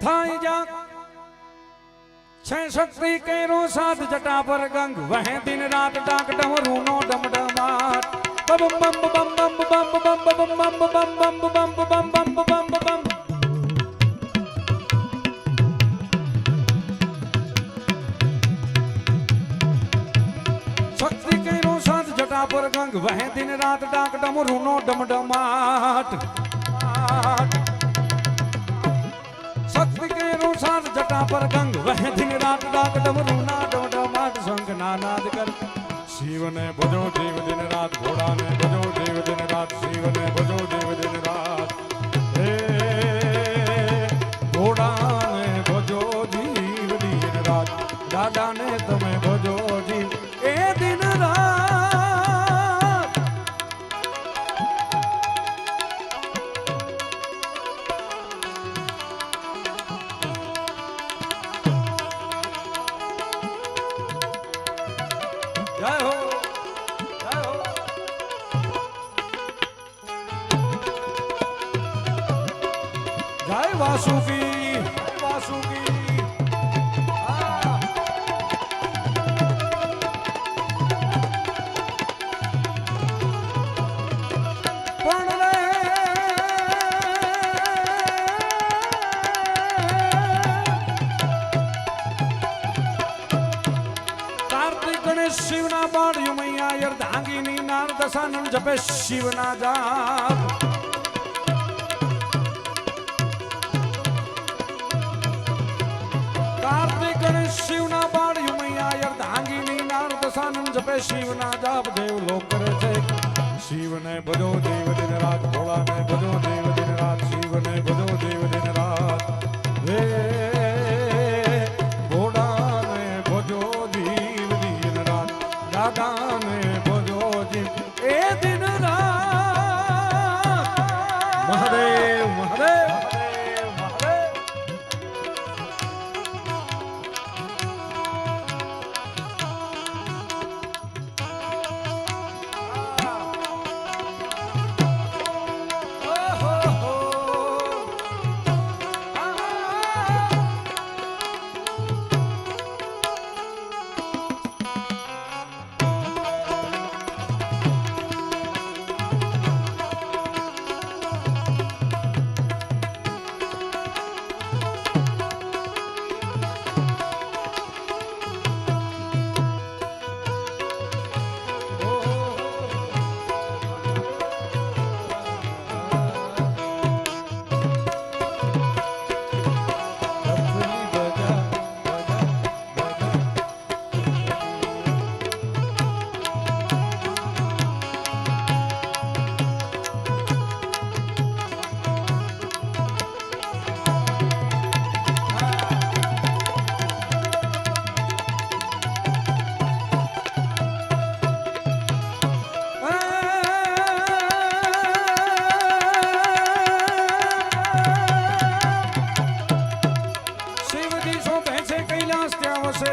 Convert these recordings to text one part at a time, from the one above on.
Thai जा छह शक्ति केरो साध जटा पर गंग वह दिन रात डाक डमरू नो डमडमाट बम बम बम बम बम बम बम बम बम बम बम बम बम बम बम शक्ति केरो साध जटा पर गंग वह दिन रात डाक डमरू नो डमडमाट शक्ति केरो साध जटा पर गंग वह दिन रात डाक डमरू ना डमडमाट शंख नानाद कर शिव ने भजो देव दिन रात घोड़ा ने भजो देव दिन रात शिव ने भजो देव दिन रात हे घोड़ा ने भजो जीव दिन रात दादा ने तुम्हें भजो जीव ए दिन रात जय हो जय वासुकी वासुकी कार्तिक गणेश शिवना बाण युमैया अर्धांगिनी नार दशानन जपे शिवना जाप कार्तिक गणेश शिवना बाण युमैया अर्धांगिनी नार दशानन जपे शिवना जाप देव लोक करे छे शिव ने भजो देव दिन रात भोला ने भजो देव दिन रात शिव ने भजो देव दिन रात हे भोला ने भजो देव दिन रात दादा ने भजो जीव ए दिन रात महादेव महादेव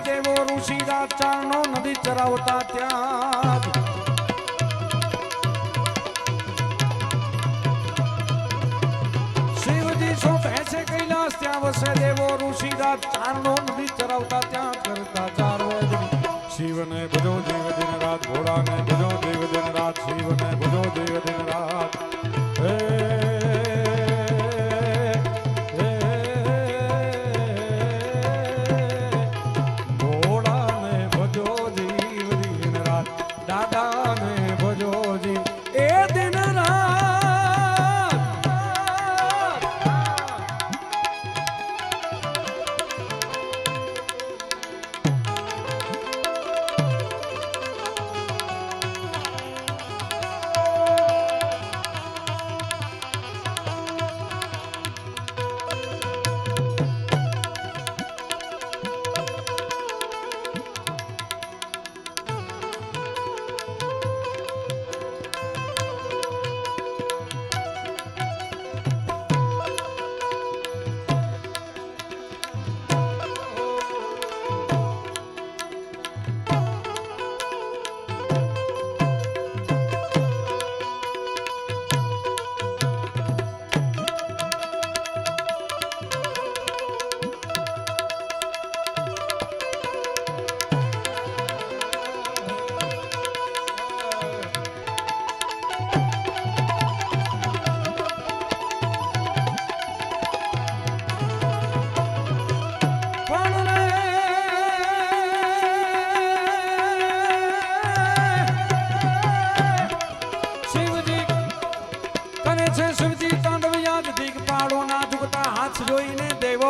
देवो ऋषि रात चारणो नदी चरावता त्याग शिवजी सो भैसे कैलाश त्या वसे देवो ऋषि रात चारणो नदी चरावता त्याग करता चार वेद शिव ने भजो देव दिन रात घोड़ा ने भजो देव दिन रात शिव ने भजो देव दिन रात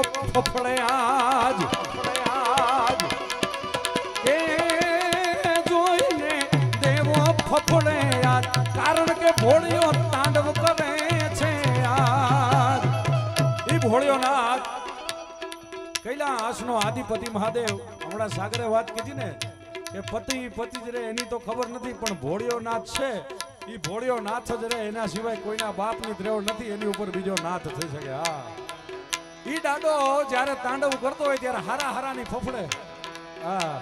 ફફડે આજ કે જોઈને દેવો ફફડે આજ કારણ કે ભોળિયો તાંડવ કરે છે આજ ઈ ભોળિયો નાથ કૈલાસનો આદિપતિ મહાદેવ હમણાં સાગરે વાત કીધી ને કે પતિ જ રે એની તો ખબર નથી પણ ભોળિયો નાથ છે ઈ ભોળિયો નાથ જ રે એના સિવાય કોઈના બાપની દ્રેવડ નથી એની ઉપર બીજો નાથ થઈ શકે હા ઈ દાડો જ્યારે તાંડવ કરતો હોય ત્યારે હારાની ફફડે હા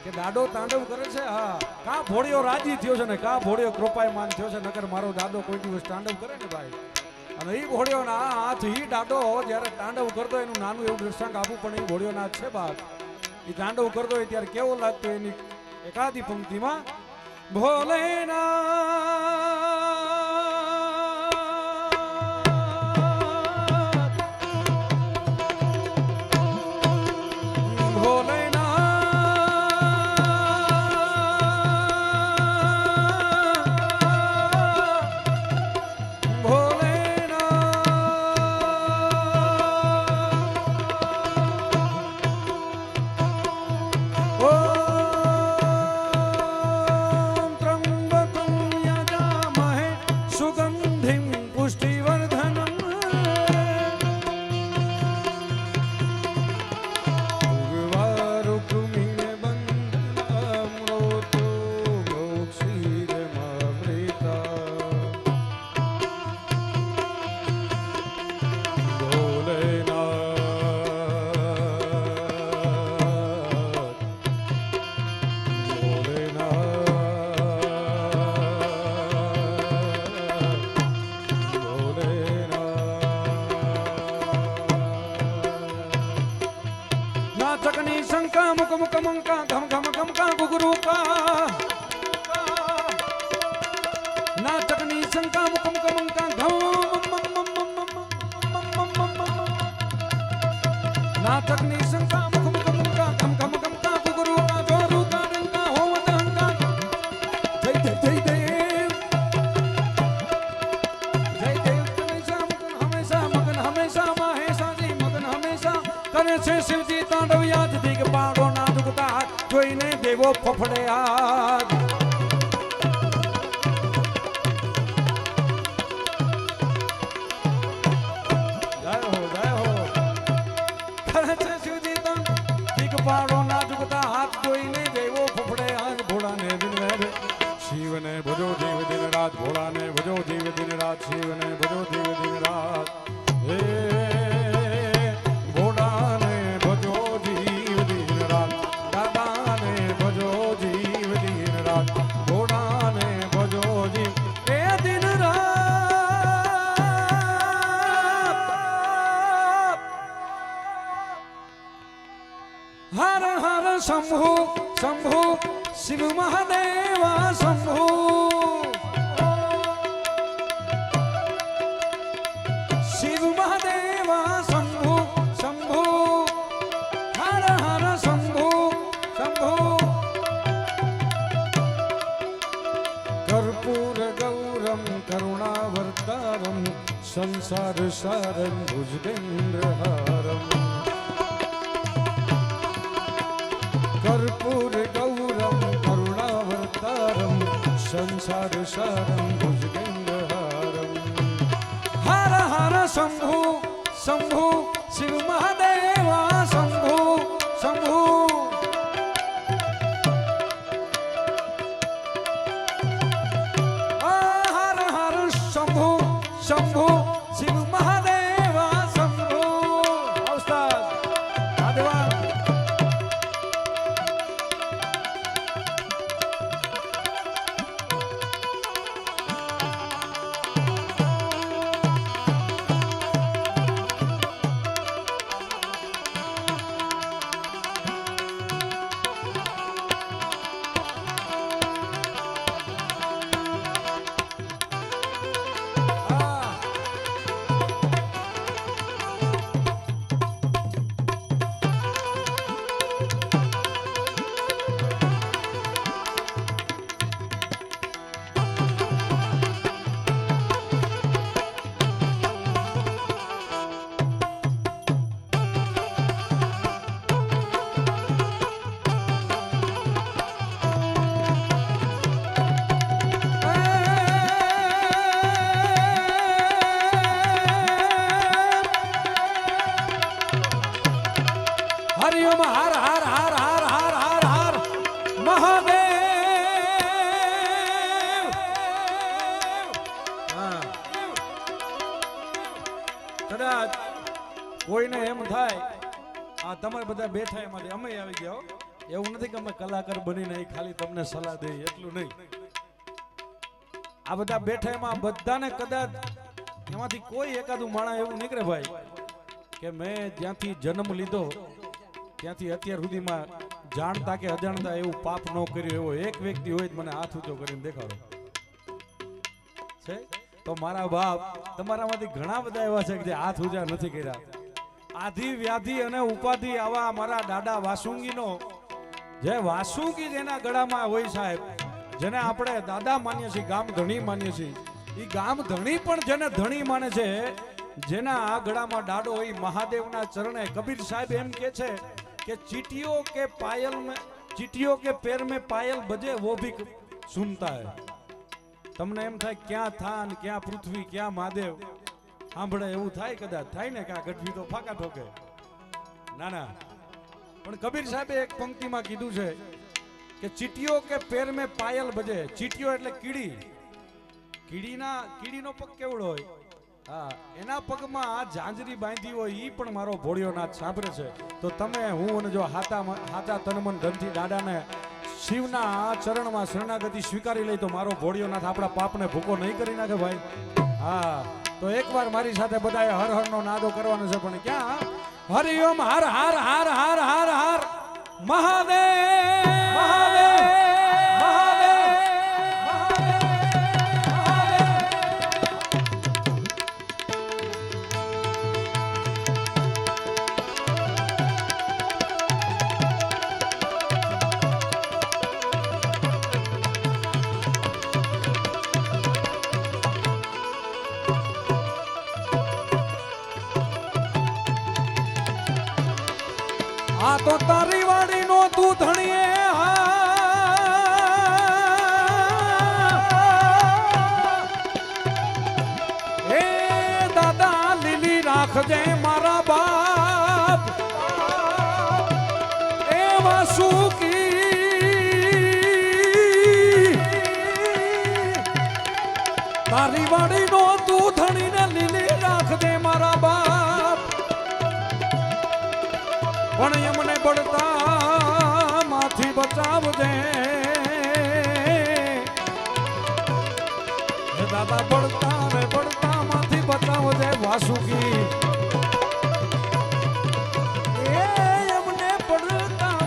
કે દાડો તાંડવ કરે છે હા કા ભોળિયો રાજી થયો છે ને કા ભોળિયો કૃપાયમાન થયો છે નકર મારો દાદો કોઈ દિવસ તાંડવ કરે ને ભાઈ અને ઈ ભોળિયો ના હાથ ઈ દાડો જ્યારે તાંડવ કરતો એનું નાનું એવું દ્રષ્ટાંત આપું પણ ઈ ભોળિયો નાથ છે બાપ ઈ તાંડવ કરતો હોય ત્યારે કેવો લાગતો એની એકાદી પંક્તિમાં કમંકા ઘમ ઘમ ઘમકા ગુગરુકા નાટકની શંકા મુકમ કમંકા ઘમ નાટકની શંકા મુકમ કમંકા ઘમ ઘમ ઘમકા ગુગરુકા જોરુકા ડંકા હોવત હંકા જય જય જય દેવ હંમેશા હંમેશા મહેશાજી મગન હંમેશા કરે છે શિવજી તાંડવ યાદ દિગ પાડો ના દુખતા જોઈને દેવો ફફડે આજ જય હો કરે છે શિવજી તાંડવ દિગ પાડો ના દુખતા હાથ જોઈને દેવો ફફડે આજ ભોળાને દિન વહેરે શિવને ભજો જીવ દિન રાત ભોળાને ભજો જીવ દિન રાત શિવને ભજો જીવ દિન રાત હે हर हर शंभु शंभु शिव महादेवा शंभु शिव महादेवा शंभु शंभु हर हर शंभु शंभु कर्पूर गौरम करुणावर्तारम संसार सारम भुजगेन्द्रहारम कर्पूर गौरम करुणावतारम संसार सारम भुजगेन्द्रहारम हर हर शंभु शंभु शिव महादेवा शंभु शंभु हर हर शंभु शंभु शिव महादेवा शंभु उस्ताद आदिवान કદાચ કોઈને એમ થાય આ તમે બધા બેઠા એમાંથી અમે આવી ગયા હો. એવું નથી કે અમે કલાકાર બનીને ખાલી તમને સલાહ દઈએ એટલું નહીં. આ બધા બેઠા એમાં બધાને કદાચ એમાંથી કોઈ એકાદું માણસ એવું નીકળે ભાઈ કે મેં જ્યાંથી જન્મ લીધો ત્યાંથી અત્યાર સુધીમાં જાણતા કે અજાણતા એવું પાપ ન કર્યું એવો એક વ્યક્તિ હોય મને હાથ ઊંચો કરીને દેખાડો છે. તો મારા બાપ તમારામાંથી ઘણા બધા એવા છે કે જે હાથ ઊંચા નથી કર્યા. આધિ વ્યાધિ અને ઉપાધિ આવા મારા દાદા વાસુંગીનો જે વાસુંગી જેના ગળામાં હોય સાહેબ, જેને આપણે દાદા માનીએ છીએ, ગામ ધણી માનીએ છીએ, એ ગામ ધણી પણ જેને ધણી માને છે, જેના આ ગળામાં દાડો હોય મહાદેવના ચરણે. કબીર સાહેબ એમ કે છે કે चीटियों के पायल में चीटियों के पैर में पायल बजे वो भी सुनता है. તમને એમ થાય ક્યાં થાન ક્યાં પૃથ્વી ક્યાં મહાદેવ સાંભળે એવું થાય, કદાચ થાય ને કે આ ગઢવી તો ફાકા ઠોકે. ના ના, પણ કબીર સાહેબે એક પંક્તિમાં કીધું છે કે ચીટીઓ કે પેર મેં પાયલ બજે. ચીટીઓ એટલે કીડી. કીડીનો પગ કેવડો હોય, હા એના પગમાં આ ઝાંઝરી બાંધી હોય ઈ પણ મારો ભોળિયોનાથ સાંભળે છે. તો તમે હું અને જો હાચા તનમન ધનથી દાદાને શિવના ચરણમાં શરણાગતિ સ્વીકારી લઈ તો મારો ભોળિયોનાથ આપણા પાપને ભૂકો નહીં કરી નાખે ભાઈ. હા તો એકવાર મારી સાથે બધાએ હર હર નો નાદો કરવાનો છે. પણ ક્યાં હરિઓમ હર હર હર હર હર હર મહાદેવ મહાદેવ આ તો તારી વાડી નો તું ધણીએ હે દાદા લીલી રાખજે મારા બાપ એ વાસુકી. તારી વાડી નો તું ધણીને લીલી રાખજે મારા બાપ. પણ એમને બળતા માંથી બચાવજે દાદા, બળતા માંથી બચાવજે વાસુકી. એમને બળતા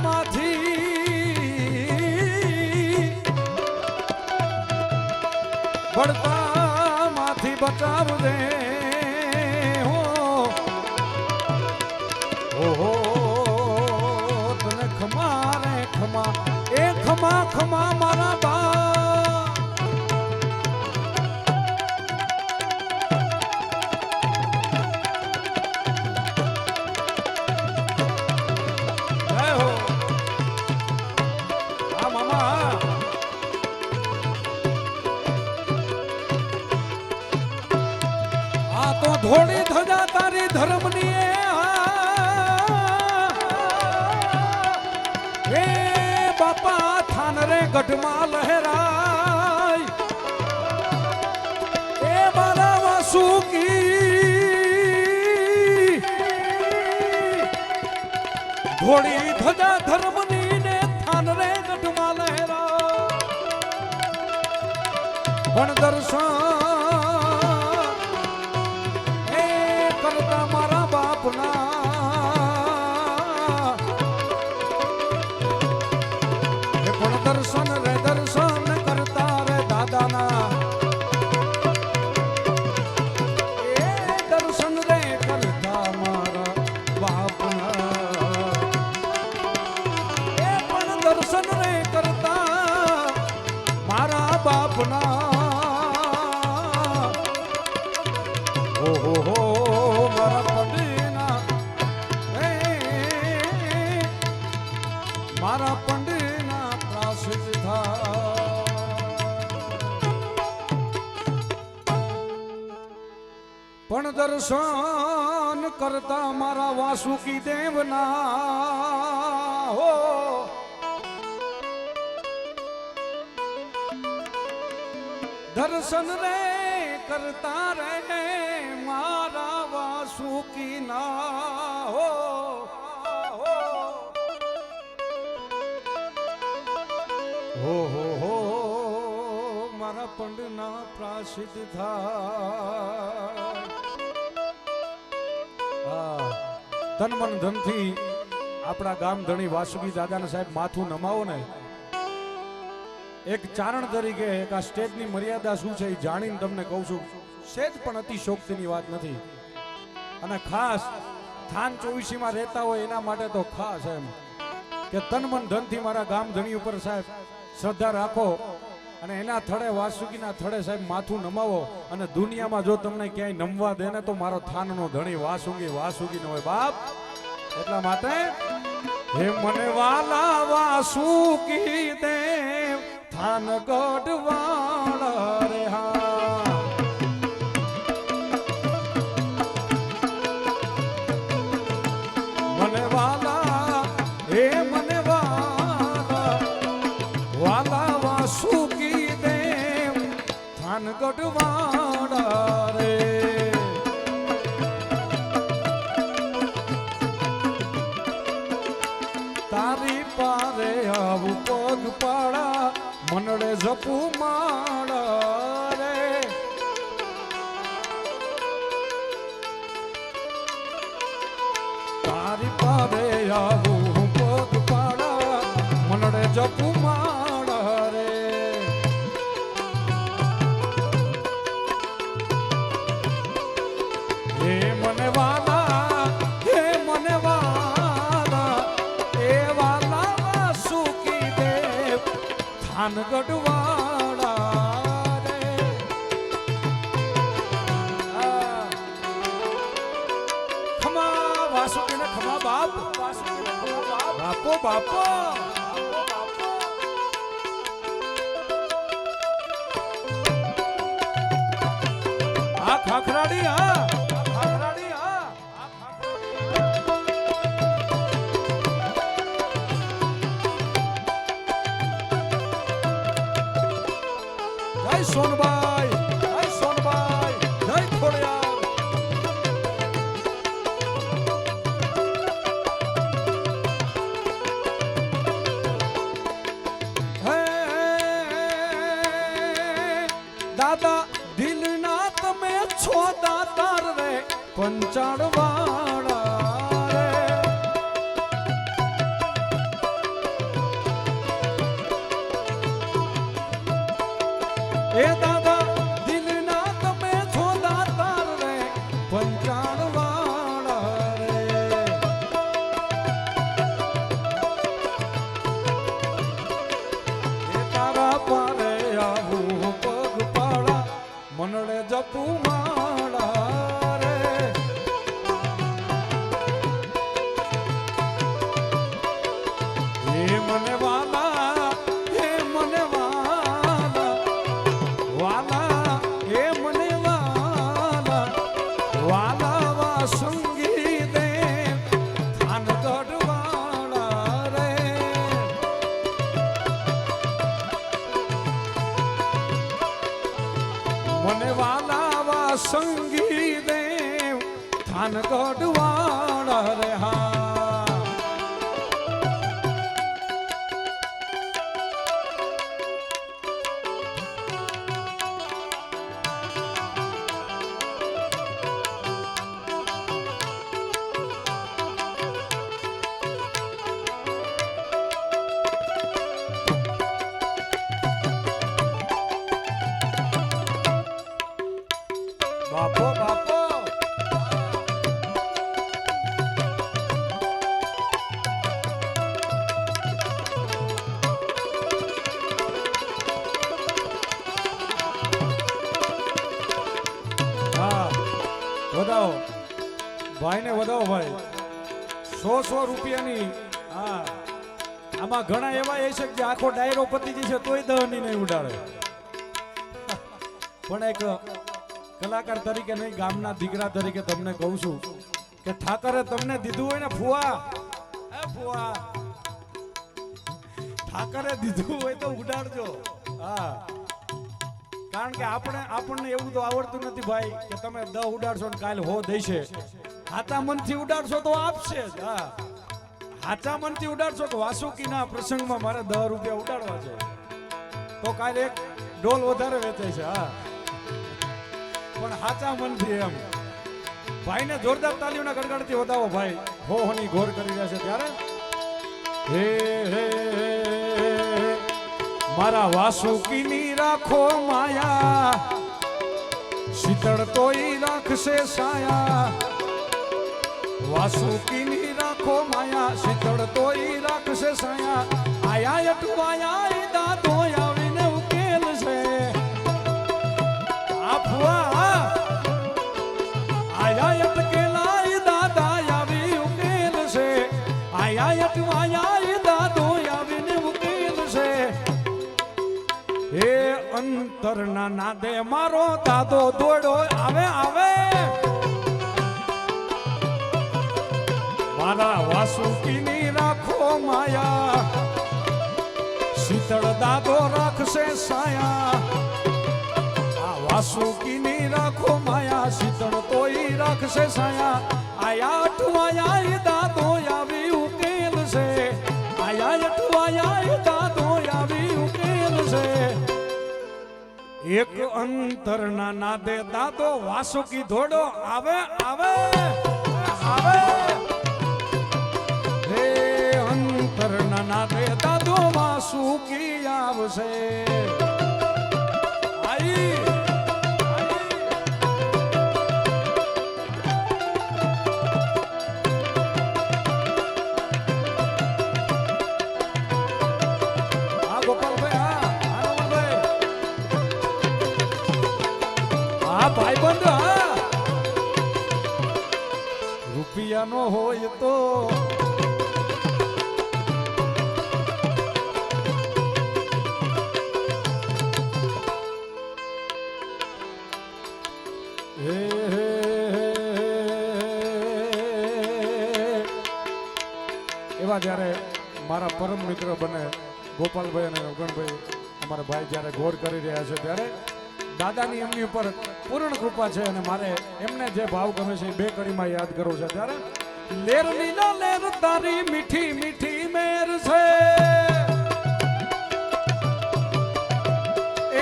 માંથી બચાવજે. ઓહો ખમા ખમા મારા બા. જય હો. હા મામા આ તો ધોળી ધજા તારી ધર્મની બાપા થાન રે ગઢમાં લહેરાય એ મારા વાસુકી. ઘોડી ધજા ધર્મની ને થાન રે ગઢમાં લહેરાય. પણ દર્શન એ કરતા મારા બાપના દર્શન કરતા રે દાદાના. એ દર્શન રે કરતા મારા બાપના. એ પણ દર્શન રે કરતા મારા બાપના. ઓહો મારા પંડીના મારા પંડીના પણ દર્શન કરતા મારા વાસુકી દેવના હો. દર્શન રે કરતા રે મારા વાસુ વાસુકી ના હો હો મારા પંડના પ્રાસિદ્ધ થાય તન મન ધનથી આપણા ગામ ધણી વાસુકી દાદાના સાહેબ માથું નમાવો ને એક ચારણ તરીકે એક આ સ્ટેજની મર્યાદા શું છે એ જાણીને તમને કહું છું. સેજ પણ અતિશોક્તિની વાત નથી. અને ખાસ થાન 24 માં રહેતા હોય એના માટે તો ખાસ એમ કે તન મન ધનથી મારા ગામ ધણી ઉપર સાહેબ શ્રદ્ધા રાખો અને એના થડે વાસુકીના થડે સાહેબ માથું નમાવો. અને દુનિયામાં જો તમને ક્યાંય નમવા દે ને તો મારો થાનનો ધણી વાસુકી ન હોય બાપ. એટલા માટે હે મને વાલા વાસુકી દેવ થાન ગઢવાળા રે હા મને વાલા હે મને વાલા વાસુકી દેવ થાન ગઢવાળા રે તારી પારે આવું પગ પાડા મનડે જપુ માળા રે તારી પારે આવું પગ પાડા મનડે જપુ માળા રે હે મને વાલા હે મને વાલા એ વાલા વાસુકી દેવ થાન ગઢવાળા રે ખમા વાસુકીને ખમા બાપ વાસુકીને ખમા બાપ બાપો આ ખાખરાડી હા ખાખરાડી હા જય સોનબાઈ જય ખોડિયાર હે દાદા દિલના તમે છો દાતાર રે પંચાળવાળા રે એ દાદા દિલના તમે છો દાતાર રે પંચાળવાળા રે એ તારા પારે આવું પગ પાડા મનડે જપુ માળા રે એ મને વાલા હે મને વાલા હે મને વાલા વાસુકી દેવ થાન ગઢવાળા રે મને વાલા વાસુકી દેવ થાન ગઢવાળા રે હા બાપો બાપો હા વધાવો ભાઈને વધાવો ભાઈ 100 રૂપિયાની હા આમાં ઘણા એવા એ છે કે આખો ડાયરો પતી જશે તોય દહની નહીં ઉડાડે પણ એક કલાકાર તરીકે નહીં ગામના દીકરા તરીકે તમને કહું છું કે ઠાકરે તમને દીધું હોય ને ફુવા ઠાકરે દીધું હોય તો ઉડાડજો હા કારણ કે આપણને એવું તો આવડતું નથી ભાઈ કે તમે 10 ઉડાડશો ને કાલ 100 દેશે હાચા મનથી ઉડાડશો તો આપશે જ. હા, હાચા મનથી ઉડાડશો કે વાસુકીના પ્રસંગમાં મારે 10 રૂપિયા ઉડાડવા છે તો કાલે એક ડોલ વધારે વેચાય છે. હા, પણ હાચા મનથી એમ ભાઈને જોરદાર તાલીઓના ગડગડથી વધાવો ભાઈ. હો હોની ઘોર કરી રહ્યા છે ત્યારે હે હે મારા વાસુકીની રાખો માયા, શીતળ તોય રાખશે સાયા. વાસુકીની રાખો માયા, શીતળ તોય રાખશે સાયા. આયા અટવાયા દાદો આવીને ઉકેલ છે. આ ફુવા આયા અટકેલા દાદા આવી ઉકેલ છે. આયા અટવાયા દાદો આવીને ઉકેલ છે. હે અંતરના નાદે મારો દાદો દોડો આવે આવે. મારા વાસુકીની રાખો માયા, શીતળ દાદો રાખશે સાયા. આ વાસુકીની રાખો માયા, શીતળ તોય રાખશે સાયા. આયા અટવાયા દાદો આવી ઉકેલ છે. આયા અટવાયા દાદો આવી ઉકેલ છે. એક અંતરના નાદે દાદો વાસુકી ધોડો આવે આવે આવે. હે અંતરના નાદે દાદો વાસુકી આવશે. આઈ આ ગોપાલભાઈ, હા રમણભાઈ, હા ભાઈબંધ, હા રૂપિયા નો હોય તો એવા જ્યારે મારા પરમ મિત્ર બને ગોપાલભાઈ અને અગણભાઈ અમારા ભાઈ જ્યારે ઘોર કરી રહ્યા છે ત્યારે દાદાની એમની ઉપર પૂર્ણ કૃપા છે અને મારે એમને જે ભાવ ગમે છે એ બે કડીમાં યાદ કરવું છે. ત્યારે લેર લીલા લેર તારી મીઠી મીઠી મેર છે.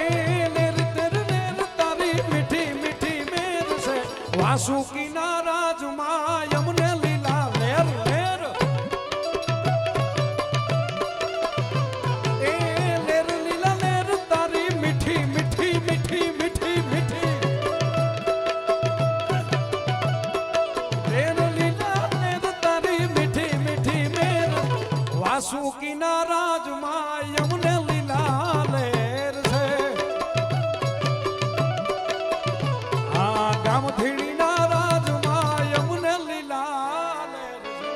એ લેર તેર લેર તારી મીઠી મીઠી મેર છે. વાસુકીના રાજમાં યમને લીલા લેર લેર. એ લેર લીલા લેર તારી મીઠી મીઠી મીઠી મીઠી મીઠી. લેર લીલા લેર તારી મીઠી મીઠી મેર. વાસુકીના રાજમાં યમને લીલા લેર છે. આ ગામધીણીના રાજમાં યમને લીલા લેર છે.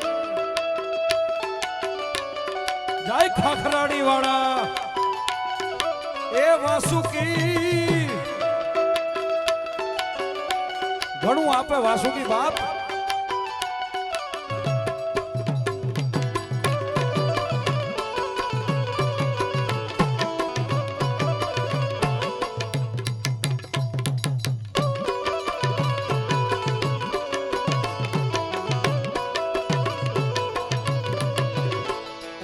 જય ખાખરાડી વાળા એ વાસુકી ઘણું આપે વાસુકી બાપ.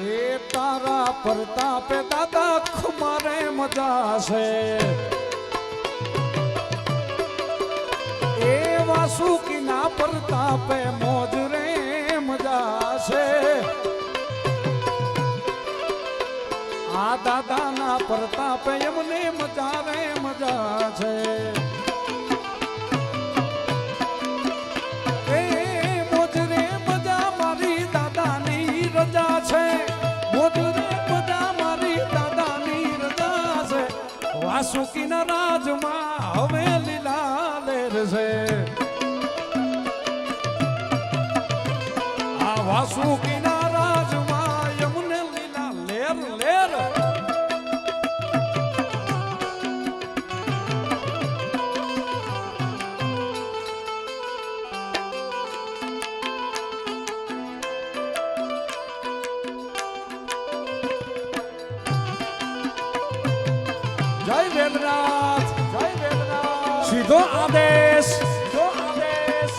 એ તારા પ્રતાપે દાદા ખુમારે મજા છે. એ વાસુકીના પ્રતાપે મોજ રે મજા છે. આ દાદાના પ્રતાપે એમને મજા રે મજા છે. એ મોજ રે મજા મારી દાદાની રજા છે. મોજ રે મજા મારી દાદાની રજા છે. વાસુકીના રાજમાં હવે લીલા લેર છે. આ વાસુકીના રાજમાં યમને લીલા લેર લેર. જય વેદનાથ, જય વેદનાથ. સીધો આદેશ, સીધો આદેશ.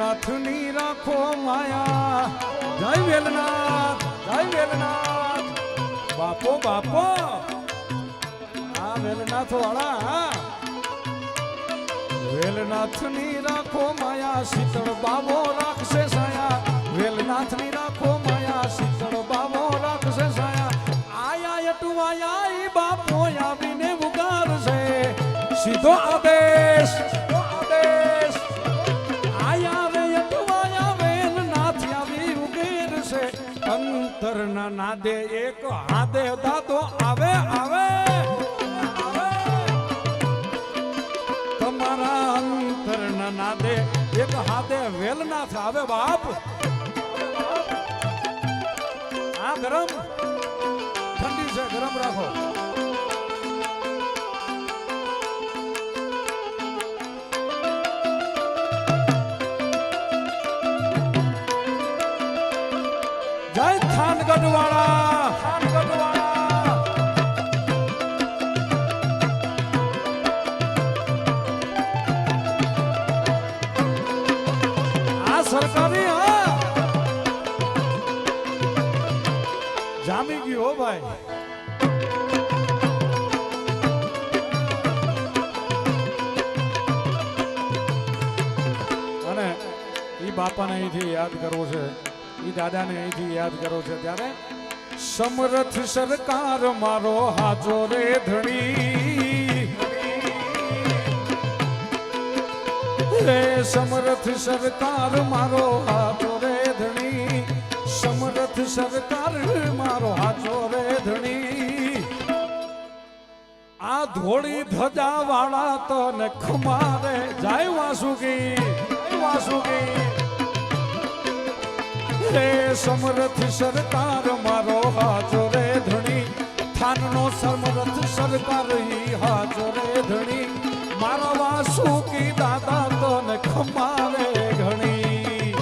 વેલનાથની રાખો માયા. જય વેલનાથ, જય વેલનાથ. બાપો બાપો આ વેલનાથ વાળા. વેલનાથની રાખો માયા, શીતળ બાબો રાખશે સાયા. વેલનાથની રાખો માયા, શીતળ બાબો રાખશે સાયા. આયા અટવાયા ઈ બાપો આવીને ઉગારશે. સીધો આદેશ, સીધો આદેશ. આયા રે અટવાયા વેલનાથ આવી ઉગેરશે. અંતરના નાદે એક હાથે દાદો આવે આવે. તમારા અંતરના નાદે એક હાથે વેલનાથ આવે બાપ. આ ગરમ ઠંડી છે, ગરમ રાખો. જય થાનગઢ વાળા, થાનગઢ વાળા. આ સરકારી હા જામી ગયું હો ભાઈ. અને ઈ બાપાને અહીંથી યાદ કરવો છે, ઈ દાદાને અહીંથી યાદ કરો છે. ત્યારે સમરથ સરકાર મારો હાજો રે ધણી. રે સમરથ સરકાર મારો હાજો રે ધણી. સમરથ સરકાર મારો હાજો રે ધણી. આ ધોળી ધજા વાળા તો ને ખમારે. જય વાસુકી, જય વાસુકી. રે સમરથ સરકાર મારો હાજો રે ધણી. થાનનો સમરથ સરકાર ઈ હાજો રે ધણી. મારા વાસુકી દાદા તો ને ખમારે ઘણી.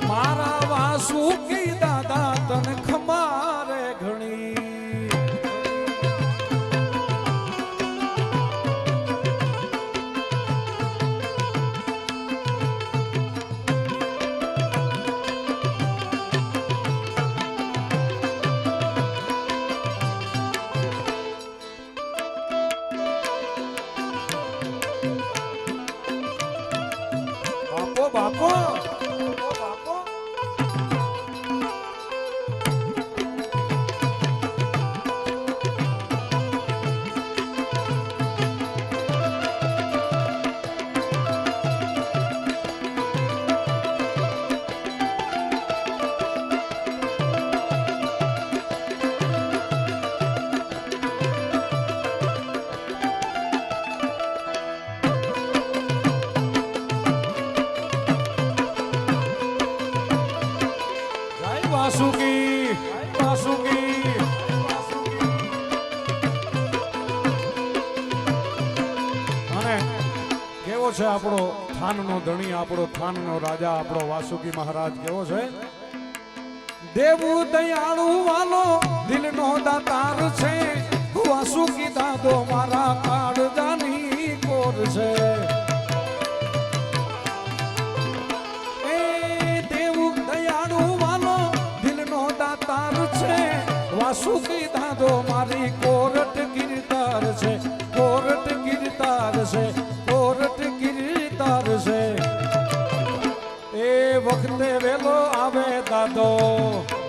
મારા વાસુકી દાદા તને ખમારે ઘણી. બાપો બાપો. વાસુકી, વાસુકી. અને કેવો છે આપણો થાનનો ધણી, આપણો થાનનો રાજા, આપણો વાસુકી મહારાજ કેવો છે. દેવું દયાળુ વાલો દિલનો દાતાર છે. વાસુકી દાદો મારા કાળજાની કોર છે. વાસુકી દાદો મારી કોરટ ગિરધાર છે. કોરટ ગિરધાર છે, કોરટ ગિરધાર છે. એ વખતે વેલો આવે દાદો.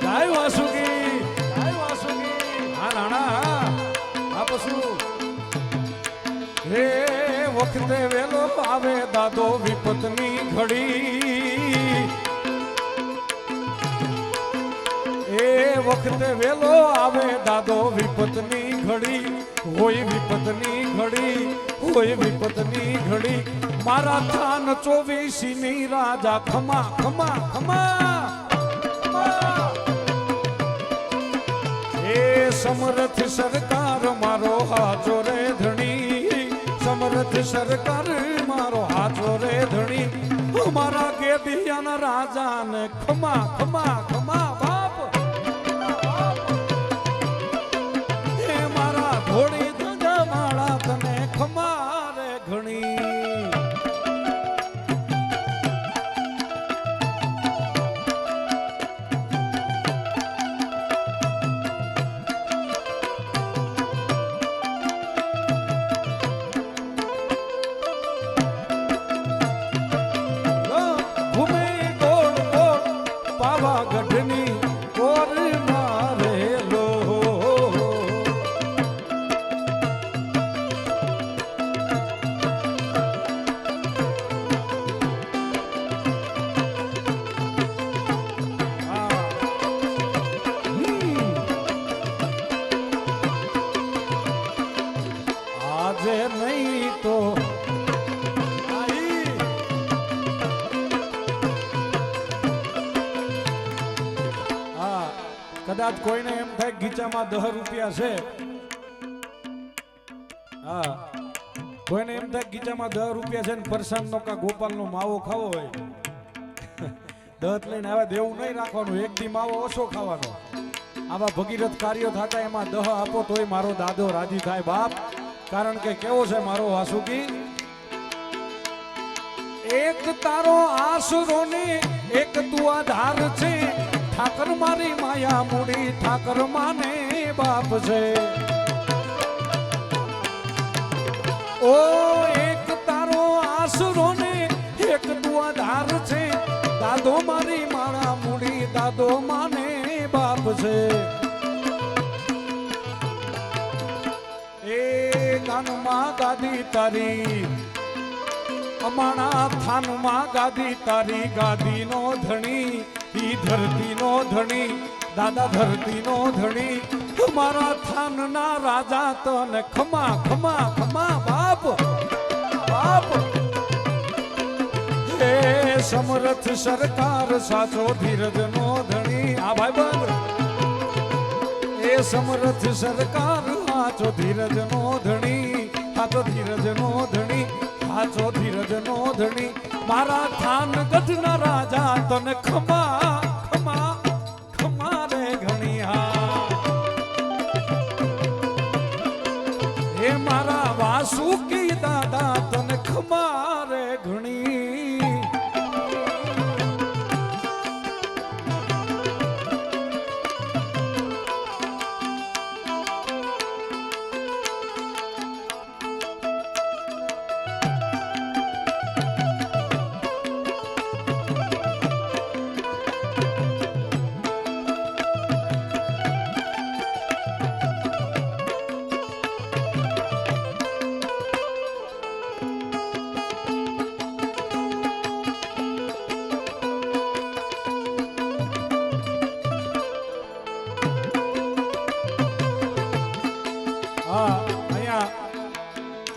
જય વાસુકી, જય વાસુકી. હા નાણા આ પશુ. એ વખતે વેલો આવે દાદો વિપતની ઘડી. એ વખતે વેલો આવે દાદો વિપતની ઘડી. હોય વિપતની ઘડી, હોય વિપતની ઘડી. મારા થાન 24 ની રાજા ખમા ખમા ખમા. એ સમરથ સરકાર મારો હાજો રે ધણી. સમરથ સરકાર મારો હાજો રે ધણી. મારા ગેડિયાના રાજાને ખમા ખમા ખમા બાપ. ઘોડી ધજા માળા તને ખમારે ઘણી. કદાચ કોઈને એમ થાય ગીચામાં 10 રૂપિયા છે, હા, કોઈને એમ થાય ગીચામાં 10 રૂપિયા છે ને પરસાનનો કા ગોપાલનો માવો ખાવો હોય, દત લઈને આવે દેવું નહીં રાખવાનું, એક દી માવો ઓછો ખાવાનો. આવા ભગીરથ કાર્યો થતા એમાં 10 આપો તોય મારો દાદો રાજી થાય બાપ. કારણ કે કેવો છે મારો વાસુકી, એક તારો આસુરો ને એક તું આધાર છે, ઠાકર મારી માયા મૂડી ઠાકર માને બાપ છે. ઓ એક તારો આસુરો ને એક તું આધાર છે, દાદો મારી માળા મૂડી દાદો માને બાપ છે. એ ગાનમાં ગાદી તારી, અમાણા થાનમાં ગાદી તારી, ગાદીનો ધણી ઈ ધરતીનો ધણી, દાદા ધરતીનો ધણી, મારા થાનના રાજા તને ખમા ખમા ખમા બાપ બાપ. હે સમરથ સરકાર સાચો ધીરજનો ધણી, આ ભાઈ બંધ. એ સમરથ સરકાર સાચો ધીરજનો ધણી, સાચો ધીરજનો ધણી, સાચો ધીરજનો ધણી, મારા થાન ગઢના રાજા તને ખમા ખમા ખમા રે ઘણીયા. હે મારા વાસુકી દાદા તને ખમા રે ઘણી.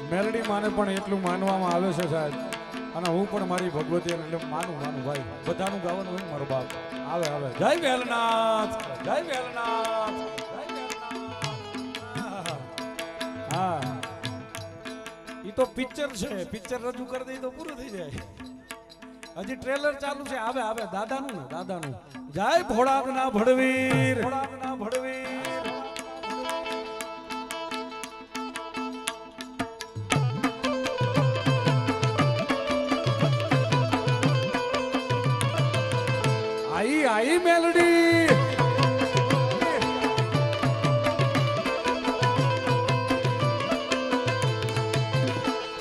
મેલડી માને પણ એટલું માનવામાં આવે છે સાહેબ, અને હું પણ મારી ભગવતી એટલે માનું ભાઈ, બધાનું ગાવાનું હોય મારો બાપ. આવે આવે જય વેલનાથ, જય વેલનાથ, જય વેલનાથ. હા ઈ તો પિક્ચર છે, પિક્ચર રજૂ કરી દઈ તો પૂરું થઈ જાય. હજી ટ્રેલર ચાલુ છે. આવે આવે દાદાનું ને દાદાનું. જય ભોળાના ભડવીર, ભોળાના ભડવીર. आई मेलडी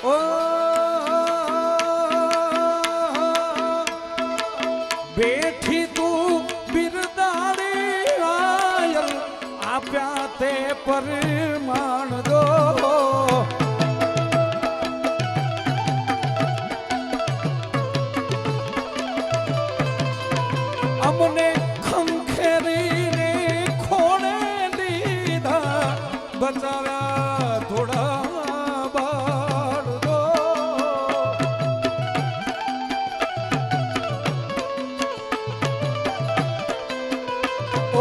ओ बेठी तू बिरदारी आयल आप्या ते परमाण दो अमने खंखेरी ने खोने दीदा बचाव्या थोड़ा बाड़ दो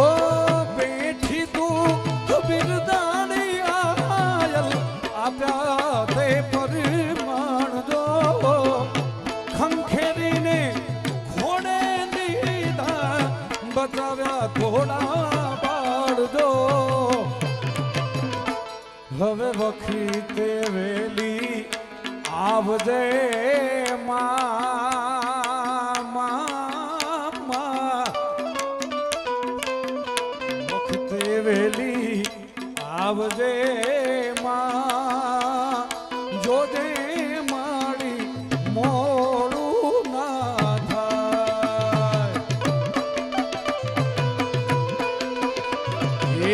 ओ बेठी तू बिरदानी आयल आप्या ते परमाण दो खंखेरी ने बचाव्या थोड़ा बाड़ दो હવે વખતે વેલી આવજે વખતે વેલી આવજે જોજે માડી મોડું ના થાય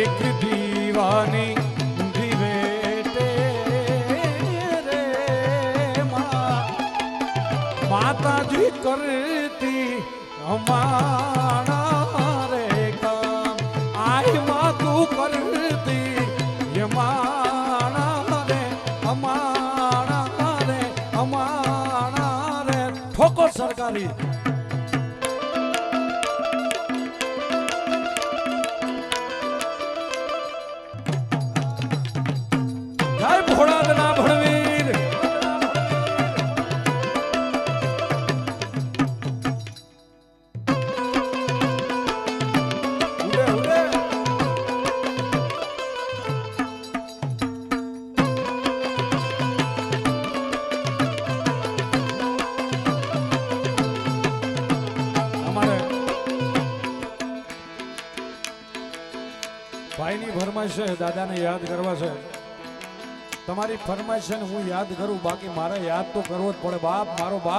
એક દીવાની माताजी करती हमारा रे काम आई माँ तू करती ये माना रे हमारा रे ठोको सरकारी ભાઈની ફરમાઈશ છે, દાદાને યાદ કરવા છે. તમારી ફરમાઈશ છે ને હું યાદ કરું, બાકી મારે યાદ તો કરવો જ પડે. બાપ મારો બાપ